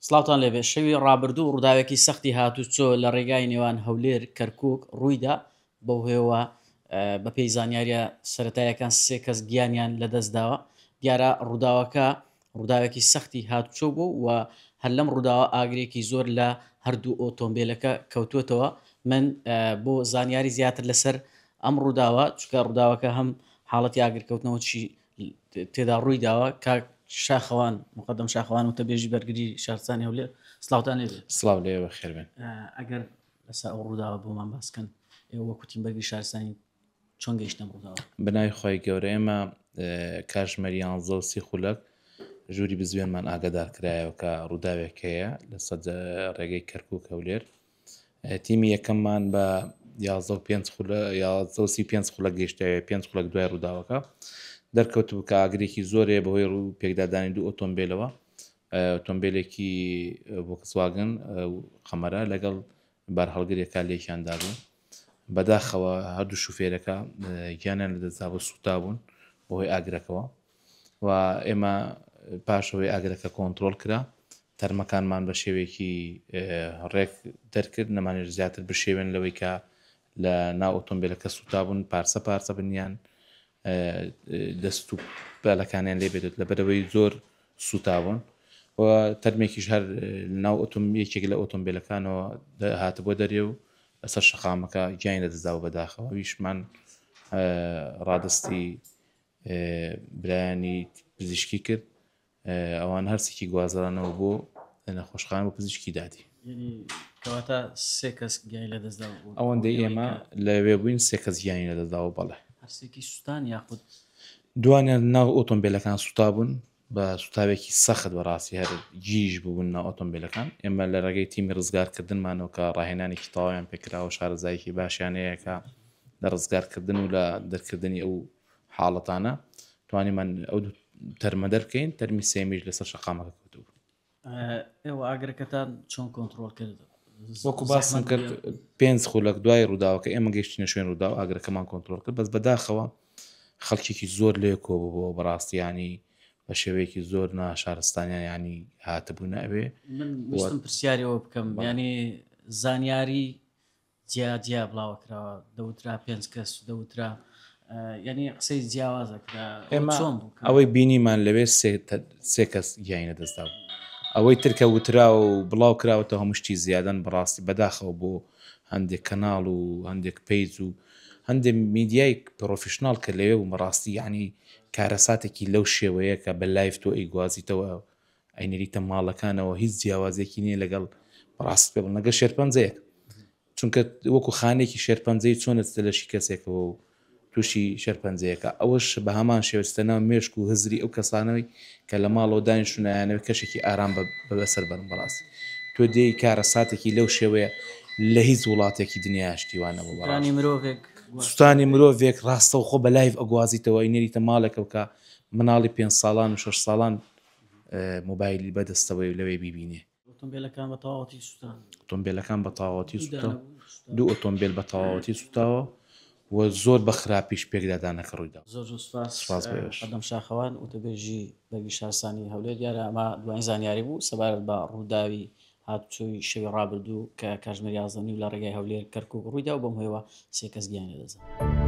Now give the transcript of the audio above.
سڵاوتان لێبێ شەوی ڕابردوو ڕووداوێکی سەختی هاتوچۆ لە ڕێگای نێوان هەولێر کەرکووک ڕوویدا بەو هێوە بە پێی زانیاریە سەتایەکان سێ کەس گیانیان لەدەستداوە دیارە ڕووداوێکی سەختی هاتوچۆ بوو و هەر لەم ڕووداوە ئاگرێکی زۆر لە هەردوو ئۆتۆمبیلەکە کەوتوێتەوە من بۆ زانیاری زیاتر لەسەر ئەم ڕووداوە چکە ڕووداوەکە هەم حاڵەتی ئاگرکەوتنەوە چی تێدا ڕوویداوە کاک شاخەوان مقدم شاخەوان و تەبێژی بەرگری شارستانی هەولێر سلااوان لێ سلااو لێ خێربێن ئەگەر لەسا ئەو ڕووداوە بۆمان باسکەن ئێوە وەکوتیم بەرگری شارستانی چۆن گەیشتم ڕووداوە بنای خۆی گەورە ئێمە کاژمەریان زەوسی خولەک ژووری بزوێنمان ئاگدار کرایەوە کە ڕووداوێک هەیە لە سەد ڕێگەی کەرکووک هەولێر تیمی یەکەممان بە 5 خولەک گەیشتەوە 5 خولەک دوای ڕووداوەکە دەرکەوت بکە ئاگرێکی زۆرێ بەهۆی ڕوو پێکدادانی دوو ئۆتۆمبیلەوە ئۆتۆمبیلێکی ڤۆکسواگن قەمەرە لەگەڵ بار هەڵگرێکا لێکیاندا بوو بەداخەوە هەردوو شوفێرەکە گیانیان لەدەستا بۆ سوتا بوون بەهۆی ئاگرەکەەوە و ئێمە پاشەوەی ئاگرەکە کۆنتترۆل کرا تەرمەکانمان بە شێوەیەکی ڕێک دەرکرد نەمانێت زیاتر بشێوێن لەوەی کە لە ناو ئۆتۆمبیلەکە سوتا بوون پارچە بنیان دەست و بالەکانیان لێ بێت لە بەرەوەی زۆر سوتاون و تەرمێکیش هەر ناو ئۆتۆمبیلێک لە ئۆتۆمبیلەکانەوە هاتە بۆ دەرێ و لەسەر شەقامەکە گیانی لەدەستدا و بەداخەوە ویشمان ڕادستی برایانی پزیشکی کرد ئەوان هەرسێکی گوازرانەوە بۆ نەخۆشخانە بۆ پزیشکی دادی کەواتە سێ کەس گیانی لەدەستدا ئەوەندەی ئێمە لەوێ بووین سێ کەس گیانی لەدەستداوە بەڵێ هەرسێکی سوستان یاخود دوانیان ناو ئۆتۆمبیلەکان سوتا بوون بە سوتاوێکی سەخت بەڕاستی هەر گیژ بوون ناو ئۆتۆمبیلەکان ئێمە لە ڕێگەی تیمی ڕزگارکردنمانەوە کە ڕاهێنانێکی تەواویان پێکراوە شارەزایەکی باشیانەیەکە لە ڕزگارکردن و لە دەرکردنی ئەو حاڵەتانە توانیمان ئەو تەرمە دەرکەین تەرمی سێمیش لەسەر شەقامەکە کەوتوو ئێوە ئاگرەکەتان چۆن کۆنتترۆل کرد وەکو باسم کرد 5 خولەک دوای ڕووداوەکە ئێمە گەشتینە شوێن ڕوودا و ئاگرەکەمان کۆنتترۆل کرد بەس بەداخەوە خەڵکێکی زۆر لێ کۆبوو بۆ بەڕاستیانی بە شێوەیەکی زۆر شارستانیان ینی هاتبوو ناوێ من پرسیاریەوە بکەم ینی زانیاری جیا بڵاوکراوە دەوترا 5 کەس دەوترا ینی قسەی جیاوازەکرا ئێمە ئەوەی بینیمان لەوێ سێ کەس گیانی لەدەستدا بوو ئەوەی ترکە وترا و بڵاو کراوەتە هەمووشتی زیادەن بەڕاستی بەداخەوە بۆ هەندێک کەناڵ و هەندێک پیج و هەندێک میدیای پرۆفشنال کە لەوێ و مەڕاستی یعنی کارەساتێکی لەو شێوەیە کە بە لایف تۆ ئەیگوازیتەوە ئەینەریتە ماڵەکانەوە هیچ جیاوازێکی نییە لەگەڵ ڕاست پێ نەگە شێرپەنجەیەک چونکە وەکو خانێکی شێرپەنجەی چۆنت لەشی کەسێکەوە و تووشی شێرپەنجەیەەکە ئەوەش بە هەمان شێوەستەنەوە مێشک و هزری ئەو کەسانەوەی کە لە ماڵەوە دانیشتونایانەوە کەشێکی ئارام بەسەر بەرم بەڕاستی تۆ دێی کارەساتێکی لەو شێوەیە لە هیچ وڵاتێکی دنیاشتیوانە بۆ بەڕانی مرۆڤێک سوستانی مرۆڤێک ڕاستە و خۆ بە لایف ئەگوازیتەوە ئینەریتە ماڵێکە کە مناڵی 5 ساڵان و 6 ساڵان مۆبایلی بەدەستەوەی لەوێ بیبینێ ئۆتۆمبیلەکان بە تەواوەتی سوستان ئۆتۆمبیلەکان بە تەواوەتی سوتاوە دوو ئۆتۆمبیل بە تەواوەتی سوتاوە و زۆر بە خراپیش پێکدادانەکە ڕوویدا زۆر سوپاس قەدەم شاخەوان و تەبێژی بەرگری شارستانی هەولێر دیارە ئەمە دوای زانیاری بوو سەبارەت بە ڕووداوی هاتوچۆی شەوی ڕابردوو کە کاژمێری 11 لە ڕێگای هەولێر کەرکووک ڕوویدا و بەم هۆیەوە سێ کەس گیانی لەدەستدا